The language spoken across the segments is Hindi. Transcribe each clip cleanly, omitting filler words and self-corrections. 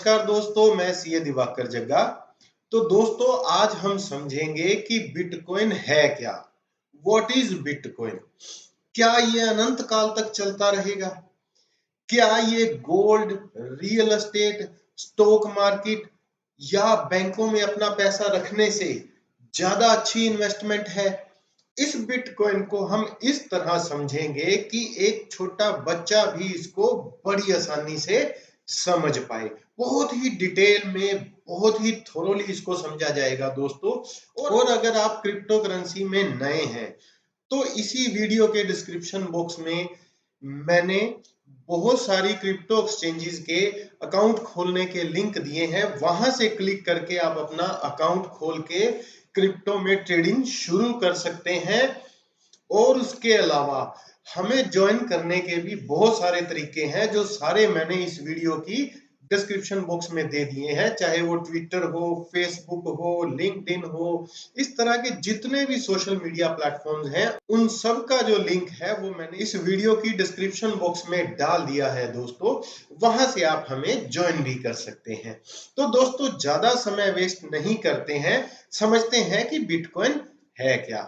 नमस्कार दोस्तों, मैं सीए दिवाकर जग्गा। तो दोस्तों आज हम समझेंगे कि बिटकॉइन है क्या। What is bitcoin? क्या ये अनंत काल तक चलता रहेगा? क्या ये gold, real estate, stock market या बैंकों में अपना पैसा रखने से ज्यादा अच्छी इन्वेस्टमेंट है? इस बिटकॉइन को हम इस तरह समझेंगे कि एक छोटा बच्चा भी इसको बड़ी आसानी से समझ पाए। बहुत ही डिटेल में, बहुत ही थोरोली इसको समझा जाएगा दोस्तों। और अगर आप क्रिप्टो करेंसी में नए हैं तो इसी वीडियो के डिस्क्रिप्शन बॉक्स में मैंने बहुत सारी क्रिप्टो एक्सचेंजेस के अकाउंट खोलने के लिंक दिए हैं। वहां से क्लिक करके आप अपना अकाउंट खोल के क्रिप्टो में ट्रेडिंग शुरू कर सकते हैं। और उसके अलावा हमें ज्वाइन करने के भी बहुत सारे तरीके हैं, जो सारे मैंने इस वीडियो की डिस्क्रिप्शन बॉक्स में दे दिए हैं। चाहे वो ट्विटर हो, फेसबुक हो, लिंक्डइन हो, इस तरह के जितने भी सोशल मीडिया प्लेटफॉर्म्स हैं उन सब का जो लिंक है वो मैंने इस वीडियो की डिस्क्रिप्शन बॉक्स में डाल दिया है दोस्तों। वहां से आप हमें ज्वाइन भी कर सकते हैं। तो दोस्तों ज्यादा समय वेस्ट नहीं करते हैं, समझते हैं कि बिटकॉइन है क्या।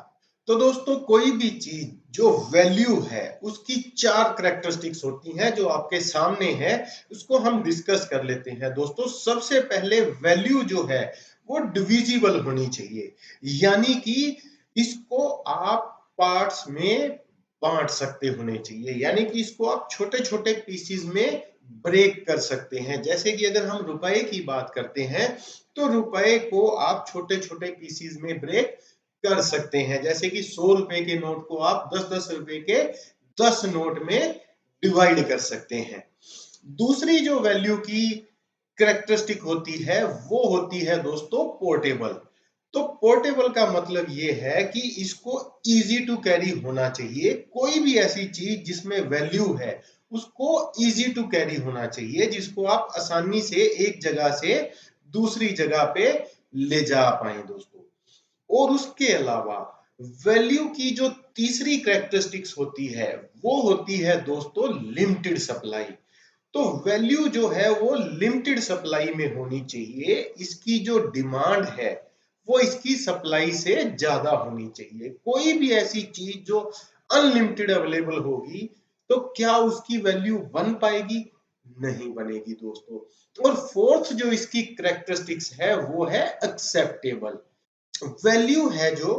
तो दोस्तों कोई भी चीज जो वैल्यू है उसकी 4 कैरेक्टरिस्टिक्स होती हैं जो आपके सामने है, उसको हम डिस्कस कर लेते हैं दोस्तों। सबसे पहले वैल्यू जो है वो डिविजिबल होनी चाहिए, यानी कि इसको आप पार्ट्स में बांट सकते होने चाहिए, यानी कि इसको आप छोटे छोटे पीसीज में ब्रेक कर सकते हैं। जैसे कि अगर हम रुपए की बात करते हैं तो रुपए को आप छोटे छोटे पीसीज में ब्रेक कर सकते हैं। जैसे कि 100 रुपए के नोट को आप 10-10 रुपए के 10 नोट में डिवाइड कर सकते हैं। दूसरी जो वैल्यू की कैरेक्टरिस्टिक होती है वो होती है दोस्तों पोर्टेबल। तो पोर्टेबल का मतलब ये है कि इसको इजी टू कैरी होना चाहिए। कोई भी ऐसी चीज जिसमें वैल्यू है उसको इजी टू कैरी होना चाहिए, जिसको आप आसानी से एक जगह से दूसरी जगह पे ले जा पाए दोस्तों। और उसके अलावा वैल्यू की जो तीसरी कैरेक्टरिस्टिक्स होती है वो होती है दोस्तों लिमिटेड सप्लाई। तो वैल्यू जो है वो लिमिटेड सप्लाई में होनी चाहिए। इसकी जो डिमांड है वो इसकी सप्लाई से ज्यादा होनी चाहिए। कोई भी ऐसी चीज जो अनलिमिटेड अवेलेबल होगी तो क्या उसकी वैल्यू बन पाएगी? नहीं बनेगी दोस्तों। और फोर्थ जो इसकी कैरेक्टरिस्टिक्स है वो है एक्सेप्टेबल। वैल्यू है जो,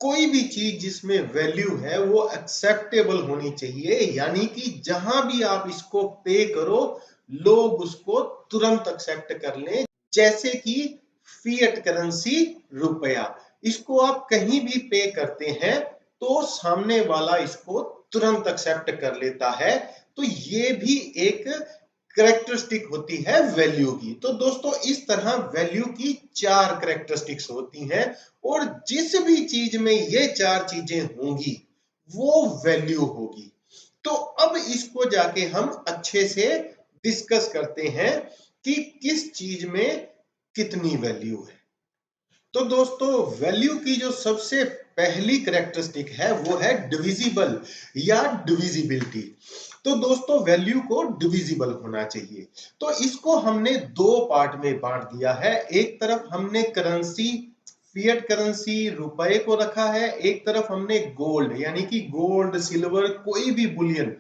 कोई भी चीज जिसमें वैल्यू है वो एक्सेप्टेबल होनी चाहिए, यानी कि जहां भी आप इसको पे करो लोग उसको तुरंत एक्सेप्ट कर लें। जैसे कि फिएट करेंसी रुपया, इसको आप कहीं भी पे करते हैं तो सामने वाला इसको तुरंत एक्सेप्ट कर लेता है। तो ये भी एक कैरेक्टरिस्टिक होती है वैल्यू की। तो दोस्तों इस तरह वैल्यू की 4 कैरेक्टरिस्टिक्स होती हैं, और जिस भी चीज में ये 4 चीजें होंगी वो वैल्यू होगी। तो अब इसको जाके हम अच्छे से डिस्कस करते हैं कि किस चीज में कितनी वैल्यू है। तो दोस्तों वैल्यू की जो सबसे पहली कैरेक्टरिस्टिक है वो है डिविजिबल या डिविजिबिलिटी। तो दोस्तों वैल्यू को डिविजिबल होना चाहिए। तो इसको हमने 2 पार्ट में बांट दिया है। एक तरफ हमने करेंसी, फिएट करेंसी रुपए को रखा है, एक तरफ हमने गोल्ड यानी कि गोल्ड, सिल्वर, कोई भी बुलियन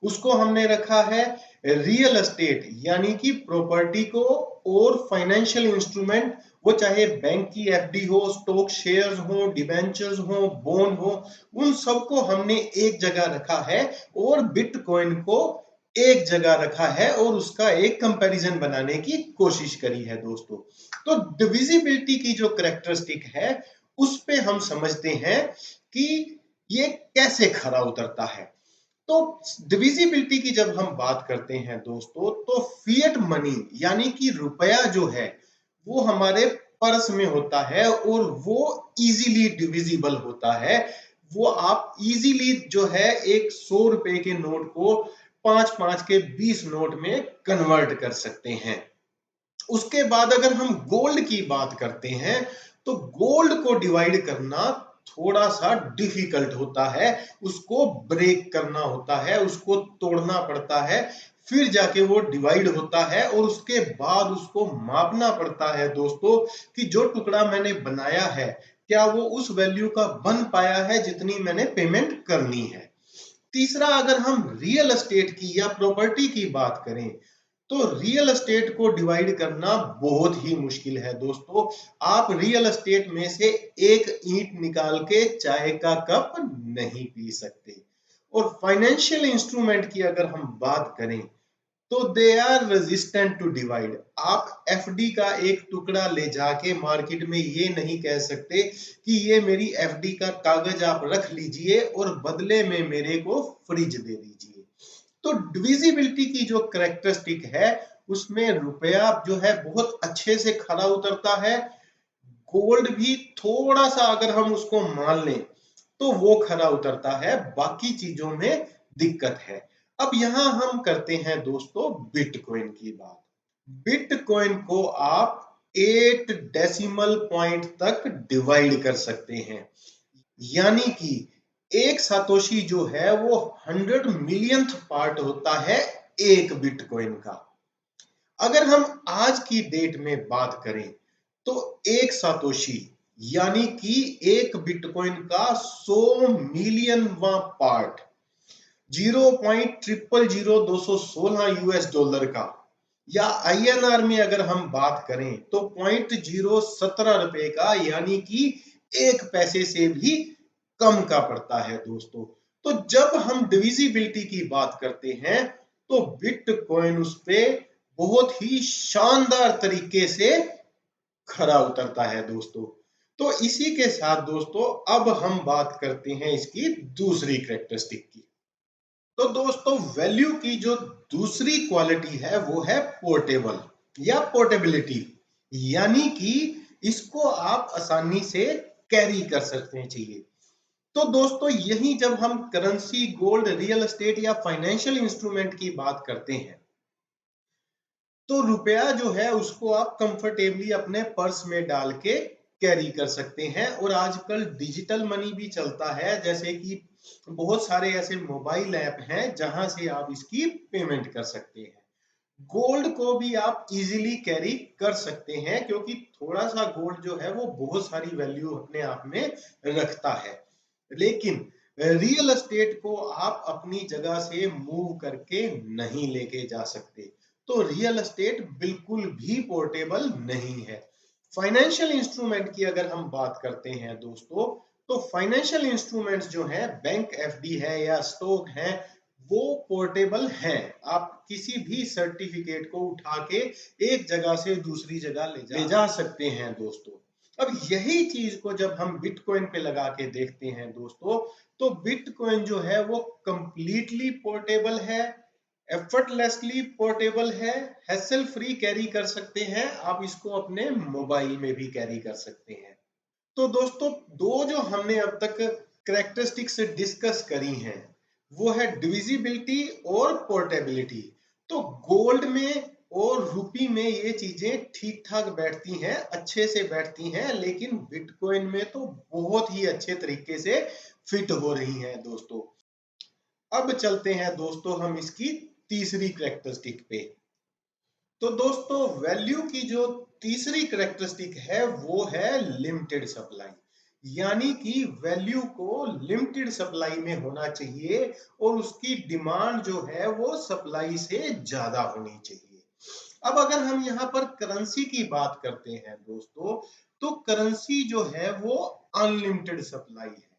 उसको हमने रखा है। रियल एस्टेट यानी कि प्रॉपर्टी को, और फाइनेंशियल इंस्ट्रूमेंट, वो चाहे बैंक की एफडी हो, स्टॉक शेयर्स हो, डिबेंचर्स हो, बॉन्ड हो, उन सबको हमने एक जगह रखा है। और बिटकॉइन को एक जगह रखा है और उसका एक कंपैरिजन बनाने की कोशिश करी है दोस्तों। तो डिविजिबिलिटी की जो कैरेक्टरिस्टिक है उस पे हम समझते हैं कि ये कैसे खरा उतरता है। तो डिविजिबिलिटी की जब हम बात करते हैं दोस्तों, तो फिएट मनी यानी कि रुपया जो है वो हमारे पर्स में होता है और वो इजीली डिविजिबल होता है। वो आप इजीली जो है एक 100 रुपए के नोट को 5-5 के 20 नोट में कन्वर्ट कर सकते हैं। उसके बाद अगर हम गोल्ड की बात करते हैं तो गोल्ड को डिवाइड करना थोड़ा सा डिफिकल्ट होता है, उसको ब्रेक करना होता है, उसको तोड़ना पड़ता है। फिर जाके वो डिवाइड होता है और उसके बाद उसको मापना पड़ता है दोस्तों कि जो टुकड़ा मैंने बनाया है क्या वो उस वैल्यू का बन पाया है जितनी मैंने पेमेंट करनी है। तीसरा, अगर हम रियल एस्टेट की या प्रॉपर्टी की बात करें तो रियल एस्टेट को डिवाइड करना बहुत ही मुश्किल है दोस्तों। आप रियल एस्टेट में से एक ईंट निकाल के चाय का कप नहीं पी सकते। और फाइनेंशियल इंस्ट्रूमेंट की अगर हम बात करें तो they are resistant to divide. आप एफडी का एक टुकड़ा ले जाके मार्केट में ये नहीं कह सकते कि ये मेरी एफडी का कागज आप रख लीजिए और बदले में मेरे को फ्रिज दे दीजिए। तो डिविजिबिलिटी की जो कैरेक्टरिस्टिक है उसमें रुपया जो है बहुत अच्छे से खरा उतरता है। गोल्ड भी थोड़ा सा अगर हम उसको मान लें तो वो खरा उतरता है, बाकी चीजों में दिक्कत है। अब यहां हम करते हैं दोस्तों बिटकॉइन की बात। बिटकॉइन को आप 8 डेसिमल पॉइंट तक डिवाइड कर सकते हैं, यानी कि एक सातोशी जो है वो 100 मिलियंथ पार्ट होता है एक बिटकॉइन का। अगर हम आज की डेट में बात करें तो एक सातोशी यानी कि एक बिटकॉइन का 100 मिलियनवा पार्ट 0.000216 यूएस डॉलर का, या आईएनआर में अगर हम बात करें तो 0.017 रुपए का, यानी कि एक पैसे से भी कम का पड़ता है दोस्तों। तो जब हम डिविजिबिलिटी की बात करते हैं तो बिटकॉइन उस पे बहुत ही शानदार तरीके से खरा उतरता है दोस्तों। तो इसी के साथ दोस्तों अब हम बात करते हैं इसकी दूसरी कैरेक्टरिस्टिक की। तो दोस्तों वैल्यू की जो दूसरी क्वालिटी है वो है पोर्टेबल या पोर्टेबिलिटी, यानी कि इसको आप आसानी से कैरी कर सकते चाहिए। तो दोस्तों यही जब हम करेंसी, गोल्ड, रियल एस्टेट या फाइनेंशियल इंस्ट्रूमेंट की बात करते हैं तो रुपया जो है उसको आप कंफर्टेबली अपने पर्स में डाल के कैरी कर सकते हैं। और आजकल डिजिटल मनी भी चलता है, जैसे कि बहुत सारे ऐसे मोबाइल ऐप हैं जहां से आप इसकी पेमेंट कर सकते हैं। गोल्ड को भी आप इजीली कैरी कर सकते हैं क्योंकि थोड़ा सा गोल्ड जो है वो बहुत सारी वैल्यू अपने आप में रखता है। लेकिन रियल एस्टेट को आप अपनी जगह से मूव करके नहीं लेके जा सकते, तो रियल एस्टेट बिल्कुल भी पोर्टेबल नहीं है। फाइनेंशियल इंस्ट्रूमेंट की अगर हम बात करते हैं दोस्तों तो फाइनेंशियल इंस्ट्रूमेंट्स जो है बैंक एफडी है या स्टॉक है वो पोर्टेबल है। आप किसी भी सर्टिफिकेट को उठा के एक जगह से दूसरी जगह ले जा सकते हैं दोस्तों। अब यही चीज को जब हम बिटकॉइन पे लगा के देखते हैं दोस्तों तो बिटकॉइन जो है वो कंप्लीटली पोर्टेबल है, एफर्टलेसली पोर्टेबल है, हैसल फ्री कैरी कर सकते हैं। आप इसको अपने मोबाइल में भी कैरी कर सकते हैं। तो दोस्तों दो जो हमने अब तक कैरेक्टरिस्टिक्स डिस्कस करी हैं वो है डिविजिबिलिटी और पोर्टेबिलिटी। तो गोल्ड में और रुपी में ये चीजें ठीक ठाक बैठती हैं, अच्छे से बैठती हैं, लेकिन बिटकॉइन में तो बहुत ही अच्छे तरीके से फिट हो रही हैं दोस्तों। अब चलते हैं दोस्तों हम इसकी तीसरी कैरेक्टरिस्टिक पे। तो दोस्तों वैल्यू की जो तीसरी कैरेक्टरिस्टिक है वो है लिमिटेड सप्लाई, यानी कि वैल्यू को लिमिटेड सप्लाई में होना चाहिए और उसकी डिमांड जो है वो सप्लाई से ज्यादा होनी चाहिए। अब अगर हम यहाँ पर करेंसी की बात करते हैं दोस्तों तो करेंसी जो है वो अनलिमिटेड सप्लाई है,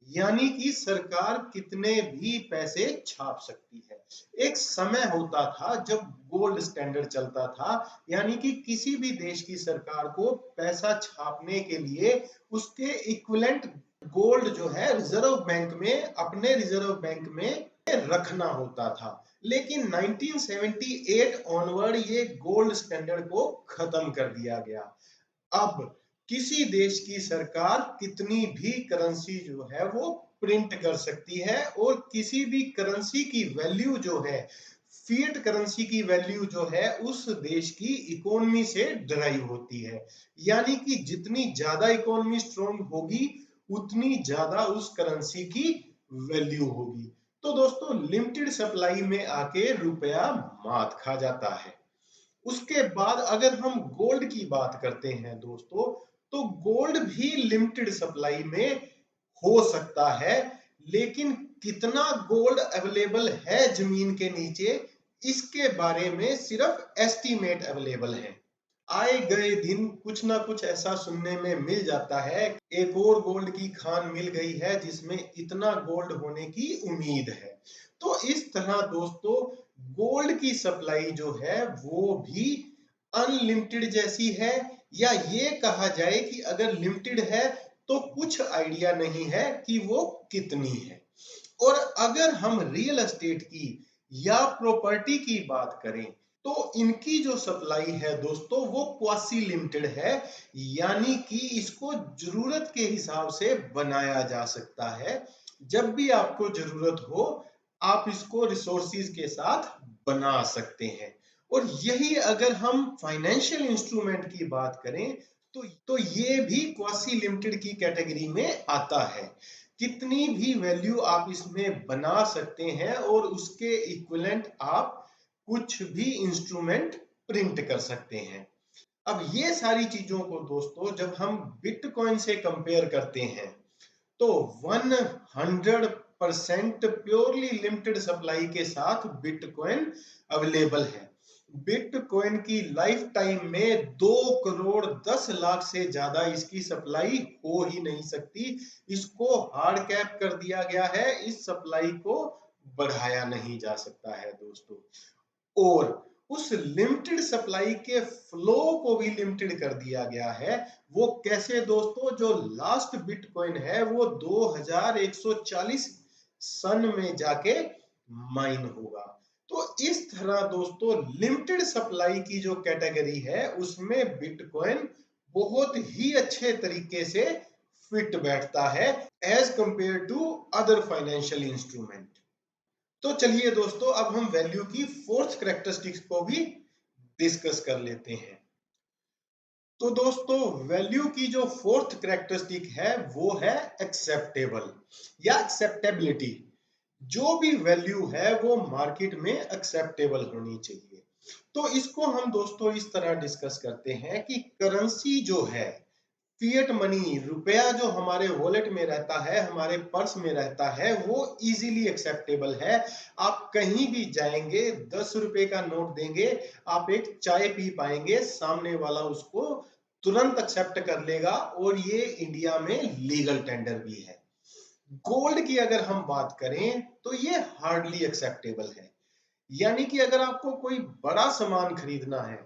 यानी कि सरकार कितने भी पैसे छाप सकती है। एक समय होता था जब गोल्ड स्टैंडर्ड चलता था, यानी कि किसी भी देश की सरकार को पैसा छापने के लिए उसके इक्विवेलेंट गोल्ड जो है रिजर्व बैंक में, अपने रिजर्व बैंक में रखना होता था। लेकिन 1978 ऑनवर्ड ये गोल्ड स्टैंडर्ड को खत्म कर दिया गया। अब किसी देश की सरकार कितनी भी करेंसी जो है वो प्रिंट कर सकती है और किसी भी करेंसी की वैल्यू जो है, फिएट करेंसी की वैल्यू जो है उस देश की इकोनॉमी से ड्राइव होती है, यानी कि जितनी ज्यादा इकोनॉमी स्ट्रॉन्ग होगी उतनी ज्यादा उस करेंसी की वैल्यू होगी। तो दोस्तों लिमिटेड सप्लाई में आके रुपया मात खा जाता है। उसके बाद अगर हम गोल्ड की बात करते हैं दोस्तों, तो गोल्ड भी लिमिटेड सप्लाई में हो सकता है, लेकिन कितना गोल्ड अवेलेबल है जमीन के नीचे, इसके बारे में सिर्फ एस्टीमेट अवेलेबल है। आए गए दिन कुछ ना कुछ ऐसा सुनने में मिल जाता है, एक और गोल्ड की खान मिल गई है जिसमें इतना गोल्ड होने की उम्मीद है। तो इस तरह दोस्तों गोल्ड की सप्लाई जो है वो भी अनलिमिटेड जैसी है, या ये कहा जाए कि अगर लिमिटेड है तो कुछ आइडिया नहीं है कि वो कितनी है। और अगर हम रियल एस्टेट की या प्रॉपर्टी की बात करें, तो इनकी जो सप्लाई है दोस्तों वो क्वासी लिमिटेड है, यानी कि इसको जरूरत के हिसाब से बनाया जा सकता है। जब भी आपको जरूरत हो आप इसको रिसोर्सेज के साथ बना सकते हैं। और यही अगर हम फाइनेंशियल इंस्ट्रूमेंट की बात करें, तो ये भी क्वासी लिमिटेड की कैटेगरी में आता है। कितनी भी वैल्यू आप इसमें बना सकते हैं और उसके इक्विवेलेंट आप कुछ भी इंस्ट्रूमेंट प्रिंट कर सकते हैं। अब ये सारी चीजों को दोस्तों जब हम बिटकॉइन से कंपेयर करते हैं, तो 100% प्योरली लिमिटेड सप्लाई के साथ बिटकॉइन अवेलेबल है। बिटकॉइन की लाइफ टाइम में 2 करोड़ 10 लाख से ज्यादा इसकी सप्लाई हो ही नहीं सकती। इसको हार्ड कैप कर दिया गया है, इस सप्लाई को बढ़ाया नहीं जा सकता है दोस्तों। और उस लिमिटेड सप्लाई के फ्लो को भी लिमिटेड कर दिया गया है। वो कैसे दोस्तों? जो लास्ट बिटकॉइन है वो 2140 सन में जाके माइन होगा। तो इस तरह दोस्तों लिमिटेड सप्लाई की जो कैटेगरी है उसमें बिटकॉइन बहुत ही अच्छे तरीके से फिट बैठता है as compare to other financial instrument. तो चलिए दोस्तों अब हम वैल्यू की फोर्थ कैरेक्टरिस्टिक्स को भी डिस्कस कर लेते हैं। तो दोस्तों वैल्यू की जो फोर्थ कैरेक्टरिस्टिक है वो है एक्सेप्टेबल या एक्सेप्टेबिलिटी। जो भी वैल्यू है वो मार्केट में एक्सेप्टेबल होनी चाहिए। तो इसको हम दोस्तों इस तरह डिस्कस करते हैं कि करेंसी जो है, फिएट मनी, रुपया जो हमारे वॉलेट में रहता है, हमारे पर्स में रहता है, वो इजीली एक्सेप्टेबल है। आप कहीं भी जाएंगे 10 रुपए का नोट देंगे, आप एक चाय पी पाएंगे, सामने वाला उसको तुरंत एक्सेप्ट कर लेगा और ये इंडिया में लीगल टेंडर भी है। गोल्ड की अगर हम बात करें तो ये हार्डली एक्सेप्टेबल है, यानी कि अगर आपको कोई बड़ा सामान खरीदना है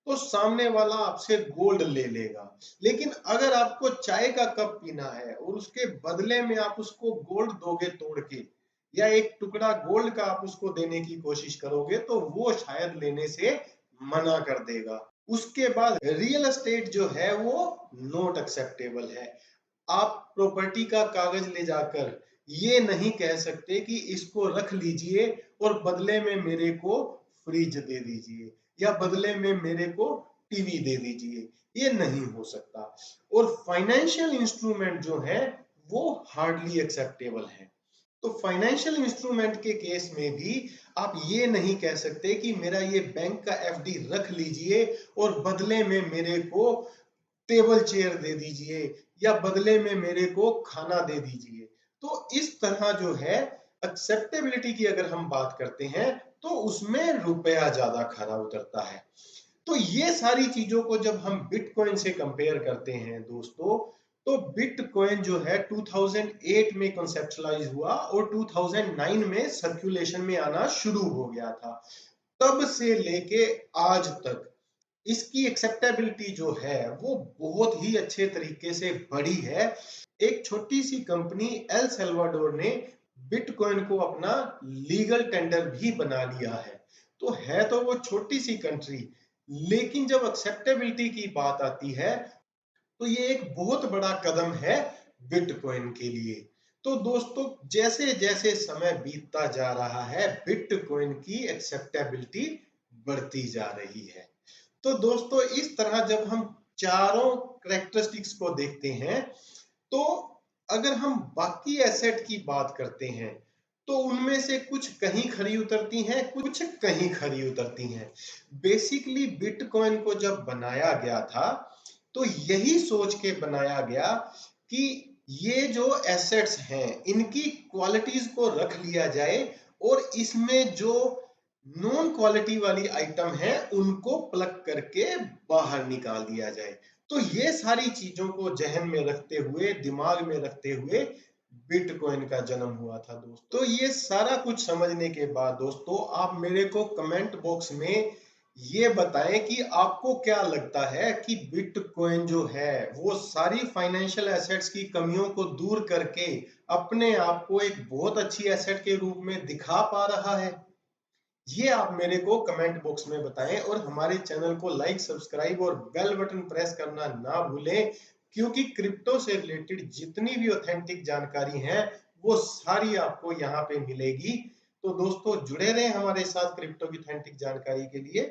तो सामने वाला आपसे गोल्ड ले लेगा, लेकिन अगर आपको चाय का कप पीना है और उसके बदले में आप उसको गोल्ड दोगे तोड़ के, या एक टुकड़ा गोल्ड का आप उसको देने की कोशिश करोगे, तो वो शायद लेने से मना कर देगा। उसके बाद रियल एस्टेट जो है वो नॉट एक्सेप्टेबल है। आप प्रॉपर्टी का कागज ले जाकर ये नहीं कह सकते कि इसको रख लीजिए और बदले में मेरे को फ्रिज दे दीजिए या बदले में मेरे को टीवी दे दीजिए, ये नहीं हो सकता। और फाइनेंशियल इंस्ट्रूमेंट जो है वो हार्डली एक्सेप्टेबल है। तो फाइनेंशियल इंस्ट्रूमेंट के केस में भी आप ये नहीं कह सकते कि मेरा ये बैंक का एफडी रख लीजिए और बदले में मेरे को टेबल चेयर दे दीजिए या बदले में मेरे को खाना दे दीजिए। तो इस तरह जो है एक्सेप्टेबिलिटी की अगर हम बात करते हैं तो उसमें रुपया ज्यादा खरा उतरता है। तो ये सारी चीजों को जब हम बिटकॉइन से कंपेयर करते हैं दोस्तों, तो बिटकॉइन जो है 2008 में कंसेप्चुलाइज हुआ और 2009 में सर्कुलेशन में आना शुरू हो गया था। तब से लेके आज तक इसकी एक्सेप्टेबिलिटी जो है वो बहुत ही अच्छे तरीके से बढ़ी है। एक छोटी सी कंपनी एल सल्वाडोर ने बिटकॉइन को अपना लीगल टेंडर भी बना लिया है। तो है तो वो छोटी सी कंट्री, लेकिन जब एक्सेप्टेबिलिटी की बात आती है तो ये एक बहुत बड़ा कदम है बिटकॉइन के लिए। तो दोस्तों जैसे जैसे समय बीतता जा रहा है बिटकॉइन की एक्सेप्टेबिलिटी बढ़ती जा रही है। तो दोस्तों इस तरह जब हम चारों करेक्टरिस्टिक्स को देखते हैं, तो अगर हम बाकी एसेट की बात करते हैं तो उनमें से कुछ कहीं खरी उतरती हैं, कुछ कहीं खरी उतरती हैं। बेसिकली बिटकॉइन को जब बनाया गया था तो यही सोच के बनाया गया कि ये जो एसेट्स हैं इनकी क्वालिटीज को रख लिया जाए और इसमें जो नॉन क्वालिटी वाली आइटम है उनको प्लग करके बाहर निकाल दिया जाए। तो ये सारी चीजों को जहन में रखते हुए, दिमाग में रखते हुए बिटकॉइन का जन्म हुआ था दोस्तों। तो ये सारा कुछ समझने के बाद दोस्तों आप मेरे को कमेंट बॉक्स में ये बताएं कि आपको क्या लगता है कि बिटकॉइन जो है वो सारी फाइनेंशियल एसेट्स की कमियों को दूर करके अपने आप को एक बहुत अच्छी एसेट के रूप में दिखा पा रहा है? ये आप मेरे को कमेंट बॉक्स में बताएं और हमारे चैनल को लाइक, सब्सक्राइब और बेल बटन प्रेस करना ना भूलें, क्योंकि क्रिप्टो से रिलेटेड जितनी भी ऑथेंटिक जानकारी है वो सारी आपको यहाँ पे मिलेगी। तो दोस्तों जुड़े रहें हमारे साथ क्रिप्टो की ऑथेंटिक जानकारी के लिए।